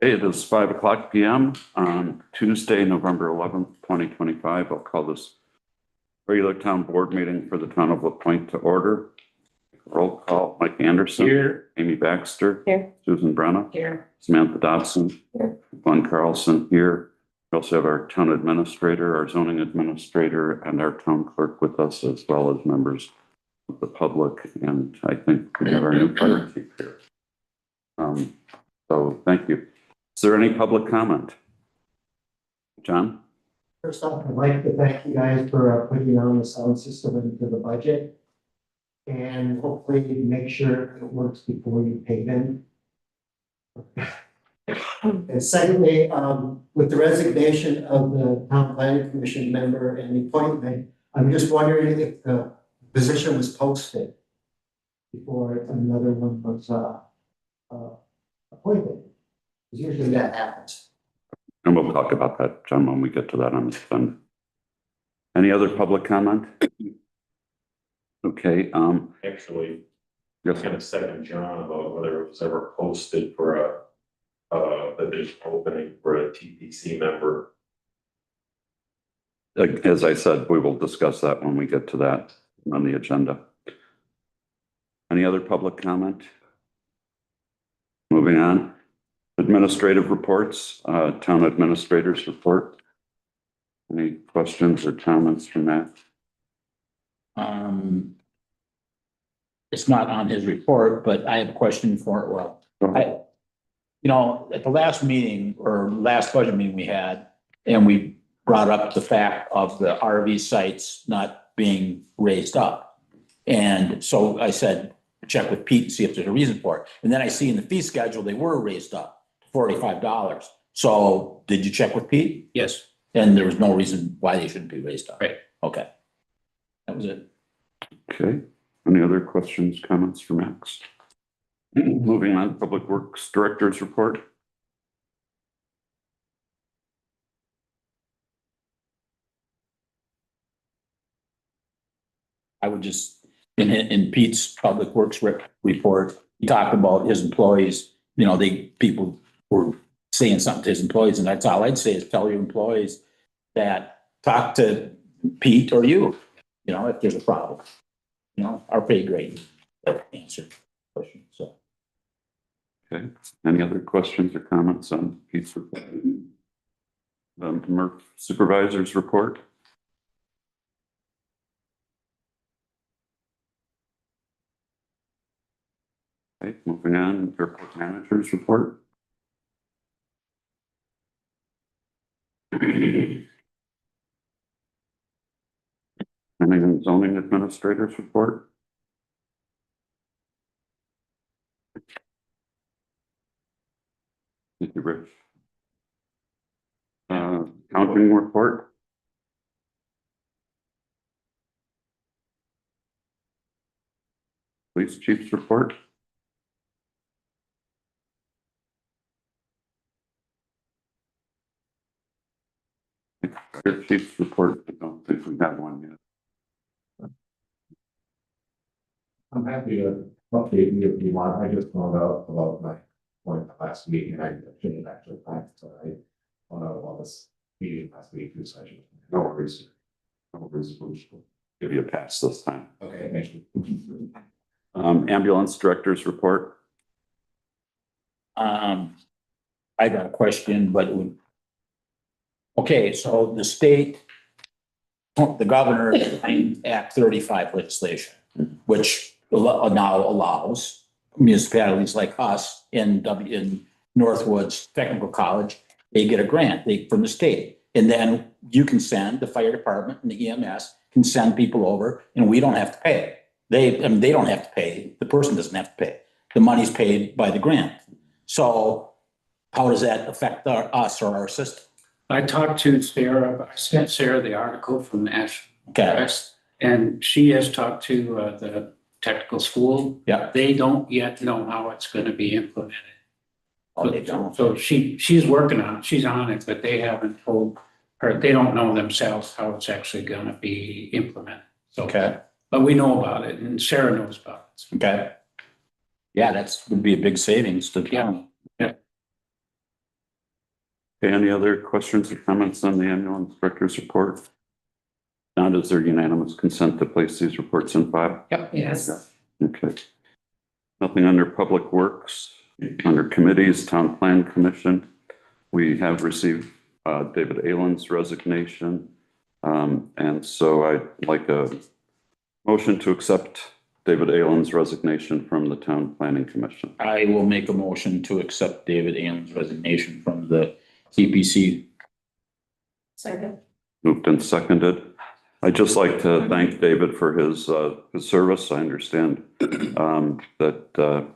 It is 5:00 p.m. on Tuesday, November 11th, 2025. I'll call this regular town board meeting for the town of La Pointe to order. Roll call: Mike Anderson. Here. Amy Baxter. Here. Susan Brenna. Here. Samantha Dobson. Here. Glenn Carlson here. We also have our town administrator, our zoning administrator, and our town clerk with us, as well as members of the public. And I think we have our new fire chief here. So thank you. Is there any public comment? John? First off, I'd like to thank you guys for putting on the sound system into the budget. And hopefully make sure it works before you pay them. And secondly, with the resignation of the town planning commission member and the appointment, I'm just wondering if the position was posted before another one was appointed. Because usually that happens. And we'll talk about that, John, when we get to that on the agenda. Any other public comment? Okay, Actually, yes, I'm gonna second John about whether it was ever posted for additional opening for a TPC member. as I said, we will discuss that when we get to that on the agenda. Any other public comment? Moving on. Administrative reports, town administrators report. Any questions or comments from that? It's not on his report, but I have a question for it. Well, at the last meeting or last budget meeting we had, and we brought up the fact of the RV sites not being raised up. And so I said, check with Pete and see if there's a reason for it. And then I see in the fee schedule, they were raised up to $45. So did you check with Pete? Yes. And there was no reason why they shouldn't be raised up. Right. Okay. That was it. Okay, any other questions, comments for Max? Moving on, Public Works Director's report. I would just, in Pete's Public Works report, he talked about his employees, people were saying something to his employees, and that's all I'd say is tell your employees that talk to Pete or you, if there's a problem. Our pay grade answer question, so. Okay, any other questions or comments on Pete's report? Murph Supervisor's report. Okay, moving on, Airport Manager's report. Planning and Zoning Administrator's report. Thank you, Rich. Accounting report. Police Chief's report. Fire Chief's report. I don't think we have one yet. I'm happy to update you if you want. I just found out about my point last week and I shouldn't actually plan it, so I found out about this meeting last week. So I should. No worries. No worries. We'll give you a pass this time. Okay, thank you. Ambulance Director's report. I got a question, but okay, so the state, the governor signed Act 35 legislation, which now allows municipalities like us in Northwoods Technical College, they get a grant from the state. And then you can send, the fire department and the EMS can send people over and we don't have to pay. They don't have to pay. The person doesn't have to pay. The money's paid by the grant. So how does that affect us or our system? I talked to Sarah, I sent Sarah the article from National Press, and she has talked to the technical school. Yeah. They don't yet know how it's going to be implemented. Oh, they don't. So she's working on it, she's on it, but they haven't told her, they don't know themselves how it's actually going to be implemented. So, Okay. but we know about it and Sarah knows about it. Okay. Yeah, would be a big savings to the county. Yeah. Okay, any other questions or comments on the annual inspector's report? Now, is there unanimous consent to place these reports in file? Yep. Yes. Okay. Nothing under Public Works, under committees, Town Plan Commission. We have received David Aylin's resignation. And so I'd like a motion to accept David Aylin's resignation from the Town Planning Commission. I will make a motion to accept David Allen's resignation from the TPC. Second. Moved and seconded. I'd just like to thank David for his service. I understand that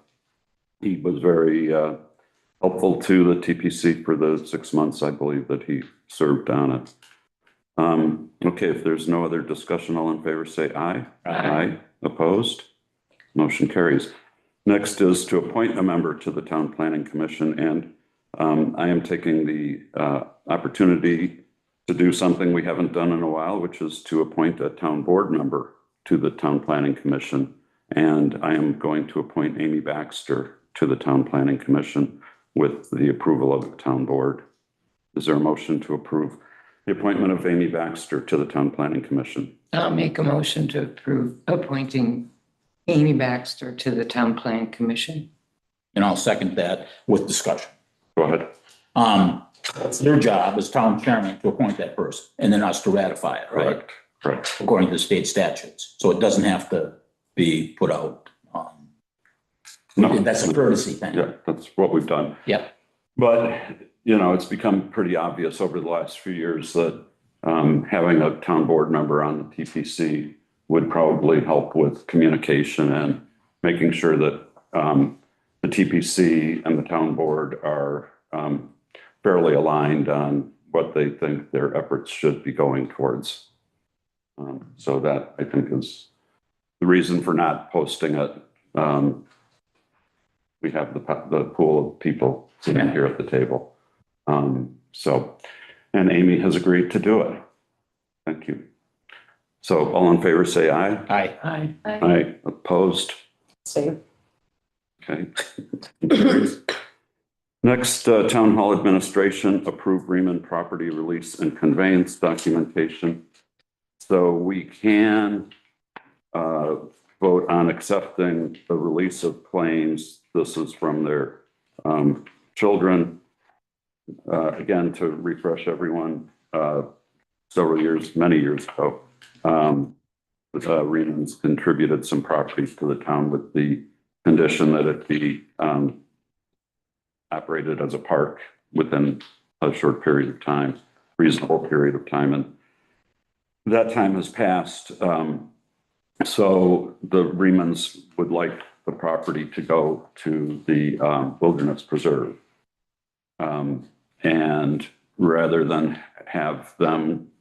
he was very helpful to the TPC for the 6 months, I believe, that he served on it. Okay, if there's no other discussion, all in favor, say aye. Aye. Opposed? Motion carries. Next is to appoint a member to the Town Planning Commission, and I am taking the opportunity to do something we haven't done in a while, which is to appoint a town board member to the Town Planning Commission. And I am going to appoint Amy Baxter to the Town Planning Commission with the approval of the town board. Is there a motion to approve the appointment of Amy Baxter to the Town Planning Commission? I'll make a motion to approve appointing Amy Baxter to the Town Plan Commission. And I'll second that with discussion. Go ahead. It's their job as town chairman to appoint that person and then us to ratify it, right? Correct. According to the state statutes. So it doesn't have to be put out. No. That's a courtesy thing. Yeah, that's what we've done. Yep. But, you know, it's become pretty obvious over the last few years that having a town board member on the TPC would probably help with communication and making sure that the TPC and the town board are fairly aligned on what they think their efforts should be going towards. So that, I think, is the reason for not posting it. We have the pool of people sitting here at the table. And Amy has agreed to do it. Thank you. So all in favor, say aye. Aye. Aye. Aye. Opposed? Same. Okay. Next, Town Hall Administration, approve Reman property release and conveyance documentation. So we can vote on accepting the release of claims. This is from their children. Again, to refresh everyone, many years ago, Reman's contributed some properties to the town with the condition that it be operated as a park within a short period of time, reasonable period of time. And that time has passed. So the Remans would like the property to go to the Wilderness Preserve. And rather than have them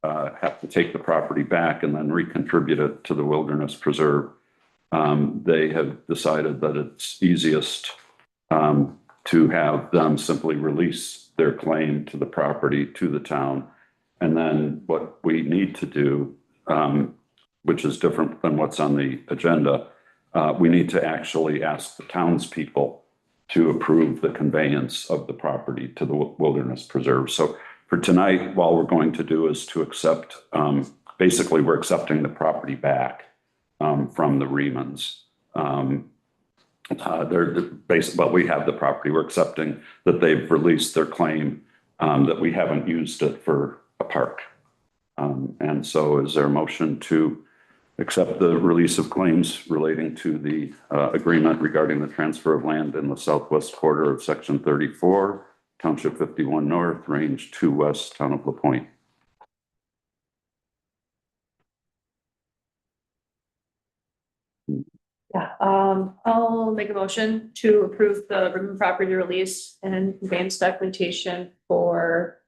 have to take the property back and then recontribute it to the Wilderness Preserve, they have decided that it's easiest to have them simply release their claim to the property to the town. And then what we need to do, which is different than what's on the agenda, we need to actually ask the townspeople to approve the conveyance of the property to the Wilderness Preserve. So for tonight, all we're going to do is to accept, basically we're accepting the property back from the Remans. But we have the property. We're accepting that they've released their claim, that we haven't used it for a park. And so is there a motion to accept the release of claims relating to the agreement regarding the transfer of land in the southwest quarter of Section 34, Township 51 North, Range 2 West, Town of LaPointe? Yeah, I'll make a motion to approve the Ribbon property release and conveyance documentation for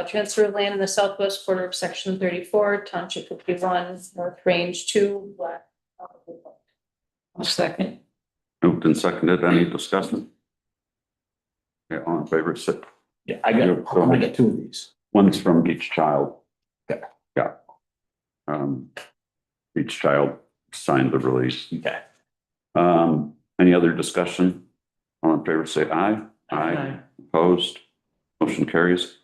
transfer of land in the southwest quarter of Section 34, Township 51, North Range 2, West. I'll second. Moved and seconded. Any discussion? Okay, all in favor, say. Yeah, I got two of these. One's from each child. Okay. Yeah. Each child signed the release. Okay. Any other discussion? All in favor, say aye. Aye. Opposed? Motion carries.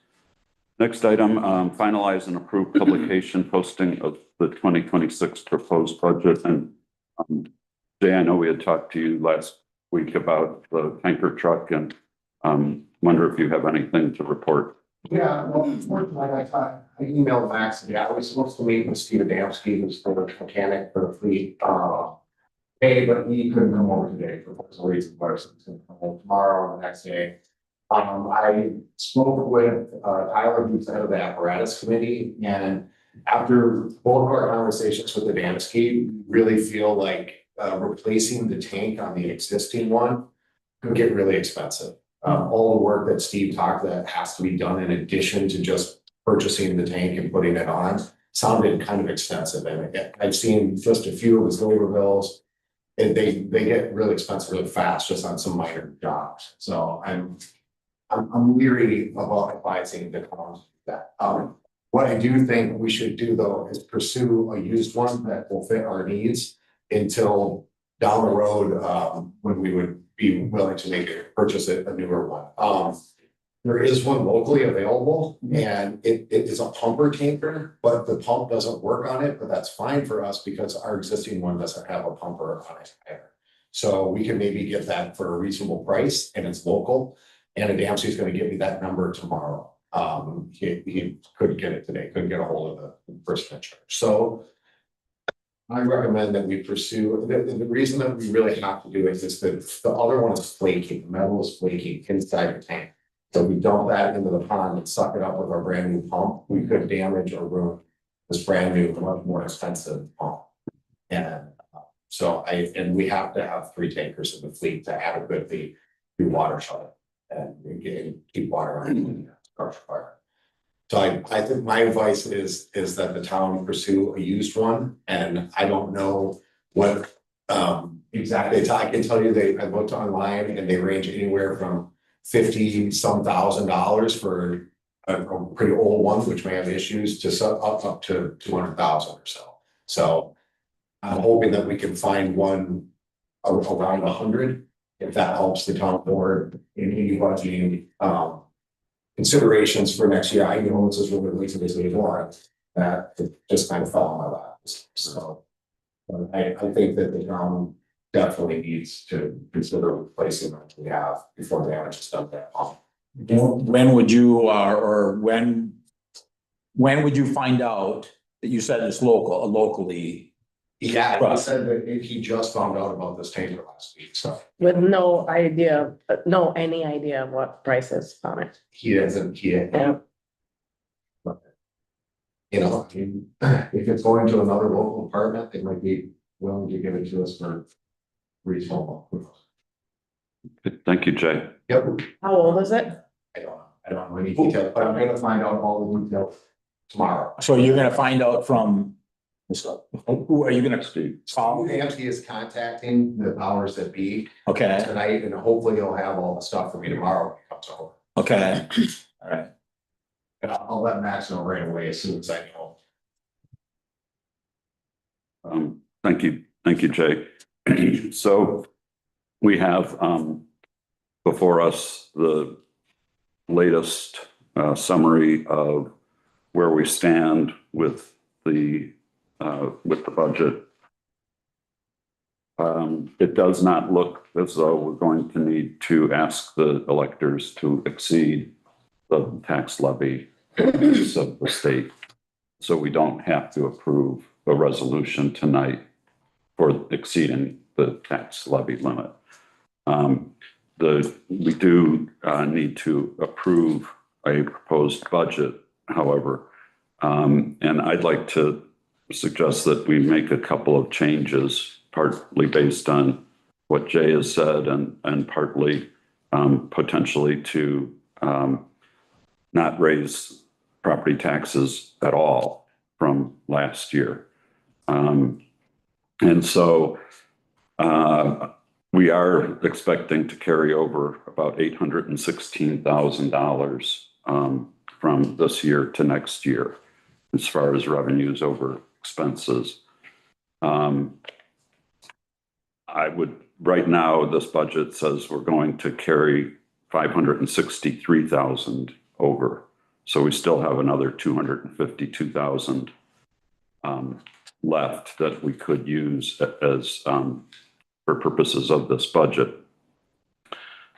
Next item, finalize and approve publication posting of the 2026 proposed budget. And Jay, I know we had talked to you last week about the tanker truck and wonder if you have anything to report. Yeah, well, unfortunately, I emailed Max, yeah, I was supposed to meet with Steve Adamski, who's the mechanic for the fleet, hey, but he couldn't come over today for personal reasons, but he's gonna come home tomorrow or the next day. I spoke with, Tyler, who's the head of the apparatus committee, and after both of our conversations with Adamski, we really feel like, replacing the tank on the existing one could get really expensive. All the work that Steve talked that has to be done in addition to just purchasing the tank and putting it on sounded kind of expensive. And I've seen just a few of his labor bills. And they get really expensive really fast just on some minor jobs. So I'm leery about advising the town that. What I do think we should do though is pursue a used one that will fit our needs until down the road, when we would be willing to purchase a newer one. There is one locally available and it is a pumper tanker, but the pump doesn't work on it, but that's fine for us because our existing one doesn't have a pumper on it either. So we can maybe get that for a reasonable price and it's local. And Adamski is going to give me that number tomorrow. He couldn't get it today, couldn't get a hold of the person in charge. So I recommend that we pursue, the reason that we really have to do it is that the other one is flaking, the metal is flaking inside the tank. So if we dump that into the pond and suck it up with our brand new pump, we could damage or ruin this brand new, much more expensive pump. And and we have to have 3 tankers in the fleet to adequately do water shuttle and keep water on the fire. So I think my advice is that the town pursue a used one, and I don't know what exactly. I can tell you I looked online and they range anywhere from $50-some thousand for a pretty old one, which may have issues, to up to 200,000 or so. So I'm hoping that we can find one around 100, if that helps the town board in any budgeting considerations for next year. I know this is really late to this anymore, that it just kind of fell on my lap. So I think that the town definitely needs to consider replacing what we have before damage is done to that pump. When would you, or when would you find out that you said it's locally? Yeah, he said that he just found out about this tanker last week, so With no idea, any idea of what price is on it. he doesn't, Yeah. you know, if it's going to another local apartment, they might be willing to give it to us for reasonable. Thank you, Jay. Yep, How old is it? I don't know any details, but I'm gonna find out all the details tomorrow. So you're gonna find out from, who are you gonna call? Adamski is contacting the powers that be Okay, tonight, and hopefully he'll have all the stuff for me tomorrow when he comes over. okay, all right. And I'll let Max know right away as soon as I know. Thank you, Jay. So we have before us the latest summary of where we stand with the budget. It does not look as though we're going to need to ask the electors to exceed the tax levy of the state. So we don't have to approve a resolution tonight for exceeding the tax levy limit. We do need to approve a proposed budget, however, and I'd like to suggest that we make a couple of changes, partly based on what Jay has said and partly potentially to not raise property taxes at all from last year. And so we are expecting to carry over about $816,000 from this year to next year as far as revenues over expenses. Right now, this budget says we're going to carry $563,000 over. So we still have another 252,000 left that we could use as for purposes of this budget.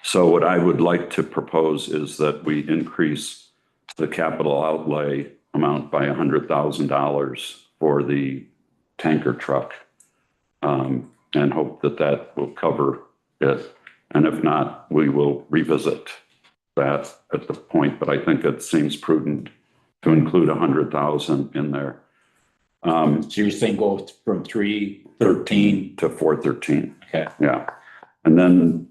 So what I would like to propose is that we increase the capital outlay amount by $100,000 for the tanker truck, and hope that that will cover it. And if not, we will revisit that at the point, but I think it seems prudent to include 100,000 in there. So you're saying go from 313? To 413. Okay. Yeah. And then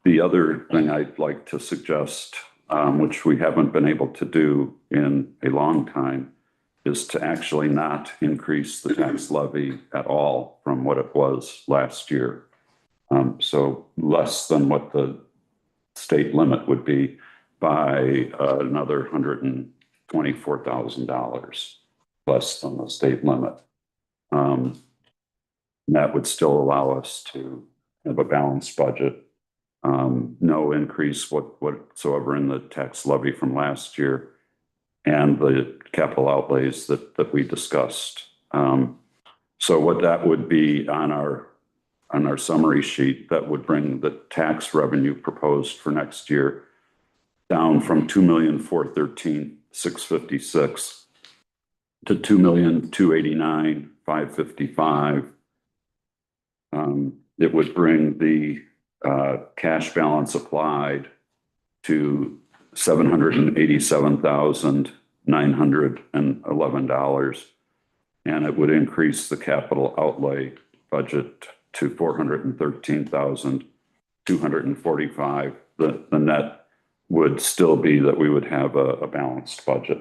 the other thing I'd like to suggest, which we haven't been able to do in a long time, is to actually not increase the tax levy at all from what it was last year. So less than what the state limit would be by another $124,000 less than the state limit. That would still allow us to have a balanced budget. No increase whatsoever in the tax levy from last year and the capital outlays that we discussed. So what that would be on our summary sheet, that would bring the tax revenue proposed for next year down from 2,413,656 to 2,289,555. It would bring the cash balance applied to $787,911, and it would increase the capital outlay budget to $413,245. The net would still be that we would have a balanced budget.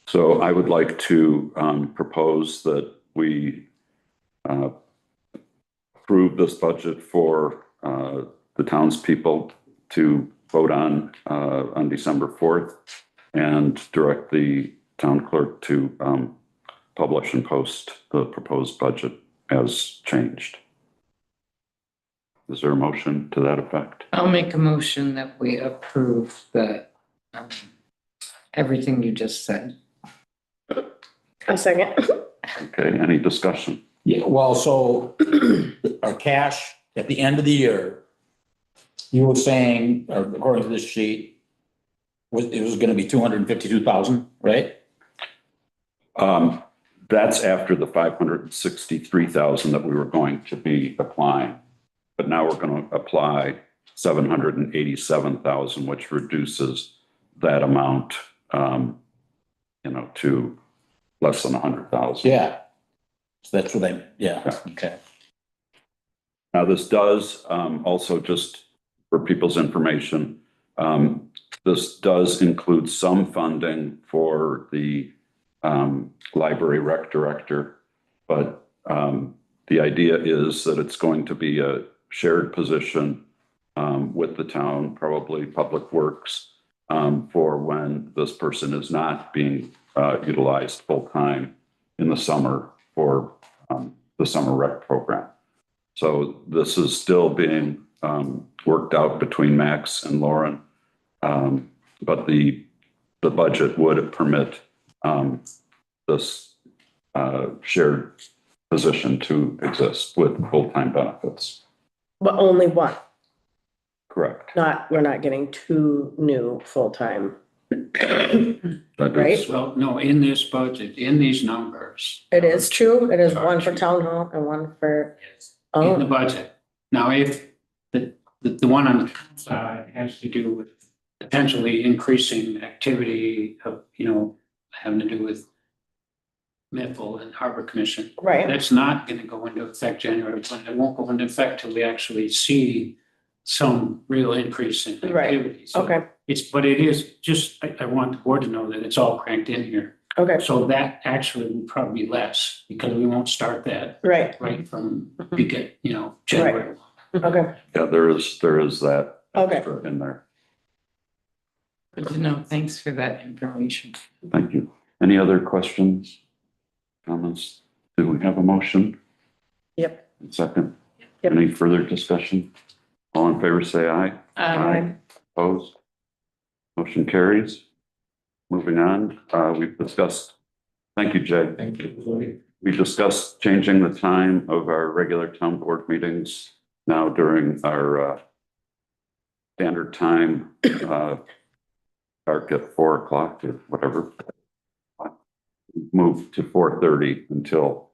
So I would like to propose that we approve this budget for the townspeople to vote on December 4th, and direct the town clerk to publish and post the proposed budget as changed. Is there a motion to that effect? I'll make a motion that we approve the, everything you just said. A second. Okay, any discussion? Yeah, well, so our cash at the end of the year, you were saying, or according to this sheet, it was gonna be 252,000, right? That's after the 563,000 that we were going to be applying. But now we're going to apply 787,000, which reduces that amount, to less than 100,000. Yeah. So that's what okay. Now, this does also, just for people's information, this does include some funding for the library rec director, but the idea is that it's going to be a shared position with the town, probably Public Works, for when this person is not being utilized full-time in the summer for the summer rec program. So this is still being worked out between Max and Lauren, but the budget would permit this shared position to exist with full-time benefits. But only one, Correct. we're not getting two new full-time. That is- Right. Well, no, in this budget, in these numbers. It is true, it is one for town hall and one for, In the oh, budget. Now, if the one on the side has to do with potentially increasing activity of, having to do with Miffle and Harbor Commission. right, That's not gonna go into effect January 1. It won't go into effect till we actually see some real increase in Right. activity. So okay, but it is just, I want the board to know that it's all cranked in here. okay, So that actually will probably be less, because we won't start that right, right from January. okay, Yeah, there is that Okay. extra in there. Good to know. Thanks for that information. Thank you. Any other questions, comments? Do we have a motion? Yep. Second? Yep. Any further discussion? All in favor, say aye. Um, Opposed? Motion carries. Moving on, we've discussed, thank you, Jay. Thank you. We discussed changing the time of our regular town board meetings now during our standard time, dark at 4 o'clock or whatever. Move to 4:30 until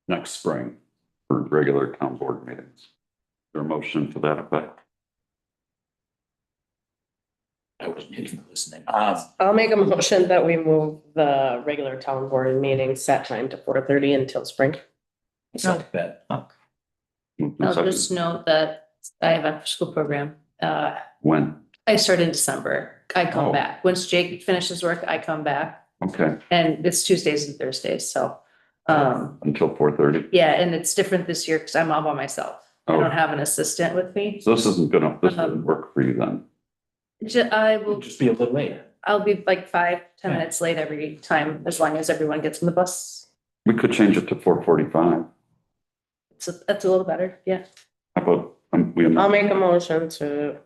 next spring for regular town board meetings. Is there a motion to that effect? I wasn't even listening. I'll make a motion that we move the regular town board meeting set time to 4:30 until spring. Second that. Moved and I'll seconded. just note that I have after school program. When? I start in December. I come Oh. back. Once Jake finishes work, I come back. Okay, And it's Tuesdays and Thursdays, so, until 4:30. yeah, and it's different this year because I'm all by myself. I Oh. don't have an assistant with me. So this wouldn't work for you then? I We'll will, just be a little later. I'll be like 5-10 minutes late every time, as long as everyone gets on the bus. We could change it to 4:45. That's a little better, yeah. How about, I'll make a motion to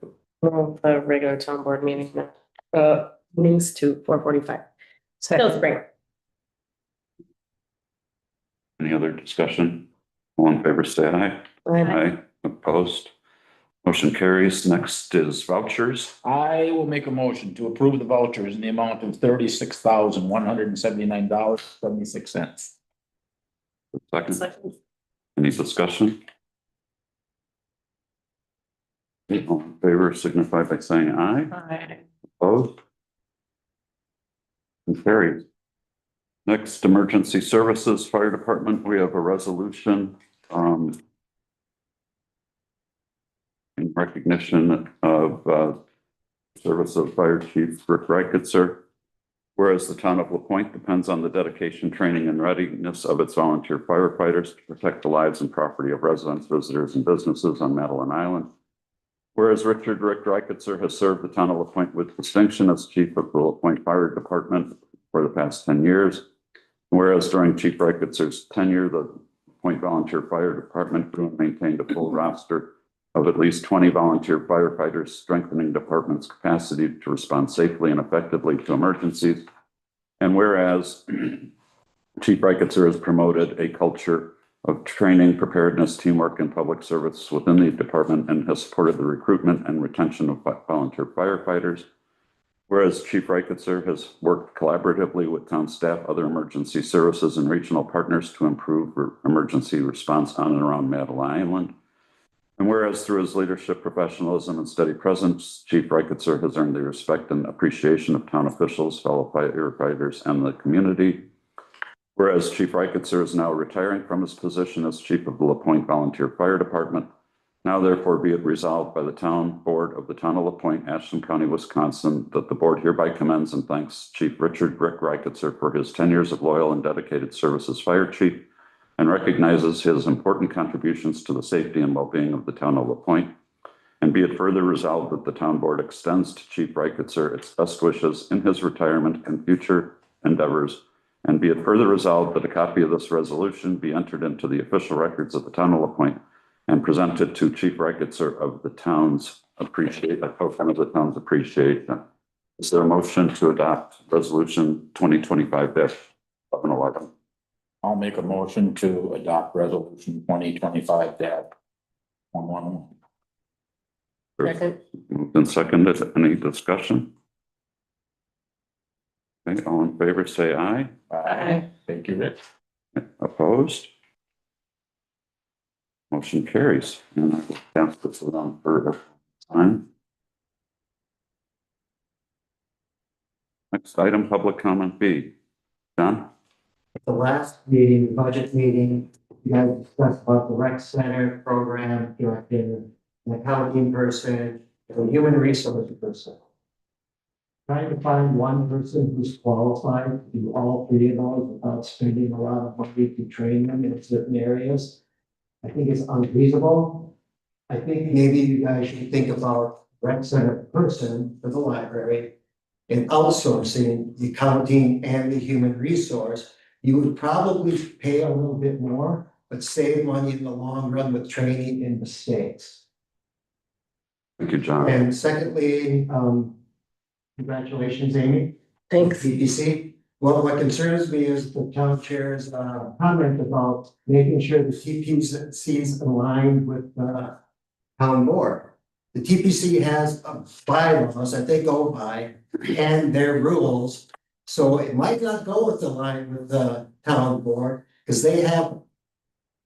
move the regular town board meeting, meetings to 4:45. Till spring. any other discussion? All in favor, say aye. Aye. Opposed? Motion carries. Next is vouchers. I will make a motion to approve the vouchers in the amount of $36,179.76. Second, any discussion? All in favor signify by saying aye. Opposed? And carried. Next, Emergency Services Fire Department, we have a resolution in recognition of service of Fire Chief Rick Reichitzer. Whereas the town of LaPointe depends on the dedication, training, and readiness of its volunteer firefighters to protect the lives and property of residents, visitors, and businesses on Madeline Island. Whereas Rick Reichitzer has served the town of LaPointe with distinction as chief of the LaPointe Fire Department for the past 10 years. Whereas during Chief Reichitzer's tenure, the LaPointe Volunteer Fire Department grew and maintained a full roster of at least 20 volunteer firefighters, strengthening department's capacity to respond safely and effectively to emergencies. And whereas Chief Reichitzer has promoted a culture of training, preparedness, teamwork, and public service within the department and has supported the recruitment and retention of volunteer firefighters. Whereas Chief Reichitzer has worked collaboratively with town staff, other emergency services, and regional partners to improve emergency response on and around Madeline Island. And whereas through his leadership, professionalism, and steady presence, Chief Reichitzer has earned the respect and appreciation of town officials, fellow firefighters, and the community. Whereas Chief Reichitzer is now retiring from his position as Chief of the LaPointe Volunteer Fire Department, now therefore be it resolved by the town board of the town of LaPointe, Ashland County, Wisconsin, that the board hereby commends and thanks Chief Rick Reichitzer for his 10 years of loyal and dedicated service as fire chief, and recognizes his important contributions to the safety and well-being of the town of LaPointe. And be it further resolved that the town board extends to Chief Reichitzer its best wishes in his retirement and future endeavors. And be it further resolved that a copy of this resolution be entered into the official records of the town of LaPointe and presented to Chief Reichitzer of the town's appreciation. Is there a motion to adopt resolution 2025-1111? I'll make a motion to adopt resolution 2025-111. Second. Moved and seconded. Any discussion? Okay, all in favor, say aye. Aye. Thank you, Rick. Opposed? Motion carries. And I will pass this along further time. Next item, public comment B. John? At the last meeting, the budget meeting, you guys discussed about the rec center program, director, an accounting person, a human resource person. Trying to find one person who's qualified to do all three of those without spending a lot of money to train them in certain areas, I think it's unreasonable. I think maybe you guys should think about rec center person for the library and outsourcing the accounting and the human resource. You would probably pay a little bit more, but save money in the long run with training in mistakes. Thank you, John. And secondly, Congratulations, Amy. Thanks. CPC. Well, what concerns me is the town chair's comment about making sure the TPC is aligned with the town board. The TPC has bylaws that they go by and their rules. So it might not go with the line with the town board because they have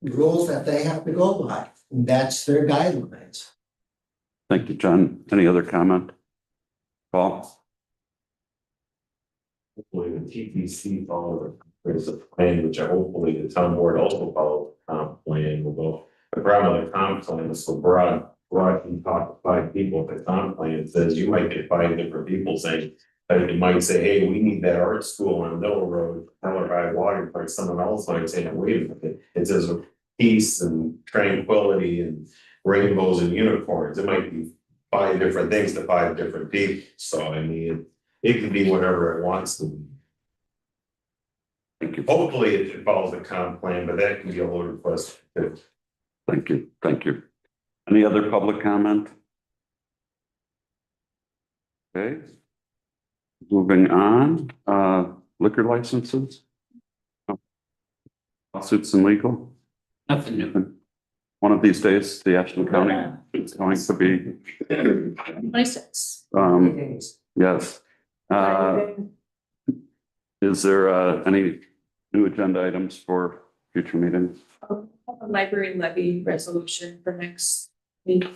rules that they have to go by. And that's their guidelines. Thank you, John. Any other comment? Paul? Hopefully the TPC follow there's a plan, which I hopefully the town board also follow the comp plan will go. The problem with the comp plan is so broad, you talk to 5 people, the comp plan says you might get 5 different people saying. That you might say, hey, we need that art school on Middle Road, Teller by Water Park, someone else might say, wait a minute, it says peace and tranquility and rainbows and unicorns, it might be 5 different things to 5 different people, so I mean. It can be whatever it wants to be. Thank you. Hopefully it follows the comp plan, but that can be a loaded question too. Thank you. Thank you. Any other public comment? Okay. Moving on, liquor licenses. Lawsuits and legal. Nothing new. One of these days, the Ashland County is going to be, 26. yes. Is there any new agenda items for future meetings? A library levy resolution for next meeting.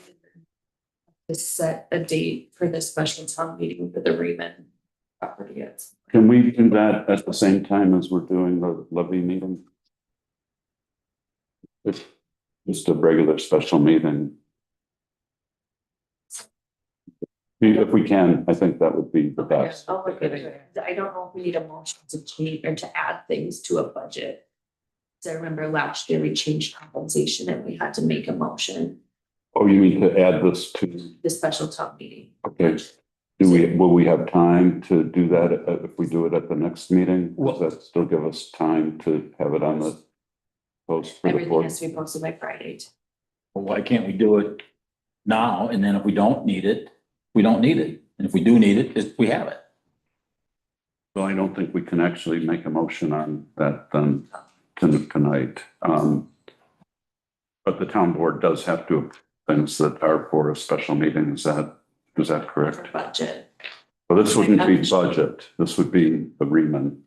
To set a date for the special town meeting for the Raymond property. Can we do that at the same time as we're doing the levy meeting? It's just a regular special meeting. If we can, I think that would be the best. I'll look at it. I don't know if we need a motion to change or to add things to a budget. So I remember last year we changed compensation and we had to make a motion, Oh, you mean to add this to, the special town meeting. okay. Will we have time to do that if we do it at the next meeting? Does that still give us time to have it on the post for the Everything board? has to be posted by Friday. Well, why can't we do it now? And then if we don't need it, we don't need it. And if we do need it, we have it. Well, I don't think we can actually make a motion on that then tonight. But the town board does have to approve things that are for a special meeting. Is that For correct? budget. Well, this wouldn't be budget. This would be the Reman.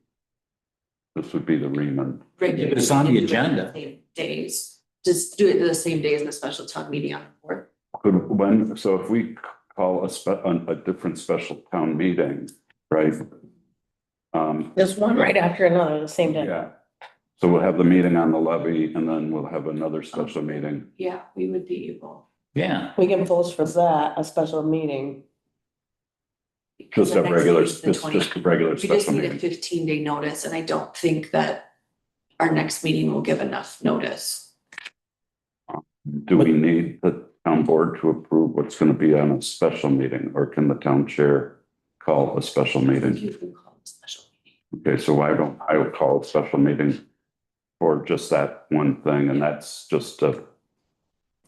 This would be the Reman. Regular. It's on the agenda. Same days, just do it the same day as the special town meeting on the 4th. So if we call a different special town meeting, right? There's one right after another, the same day. Yeah. So we'll have the meeting on the levy and then we'll have another special meeting. Yeah, we would be able. Yeah. We can post for that, a special meeting. because Just the a next regular, meeting's the just 20th. a regular We just special need a meeting. 15-day notice, and I don't think that our next meeting will give enough notice. Do we need the town board to approve what's going to be on a special meeting, or can the town chair call a special meeting? You can call it a special meeting. Okay, so why don't I would call a special meeting for just that one thing, and that's just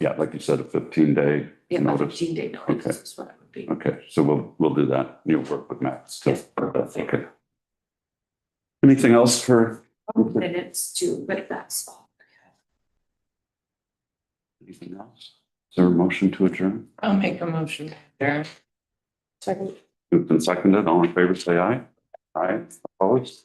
yeah, like you said, a 15-day Yeah, a notice. 15-day notice Okay. is what it would be. Okay, so we'll do that. You'll work with Max too. Yes. Okay. Anything else for? Minutes too, but that's all. Anything else? Is there a motion to adjourn? I'll make a motion. There. Second. Moved and seconded. All in favor, say aye. Aye. Opposed?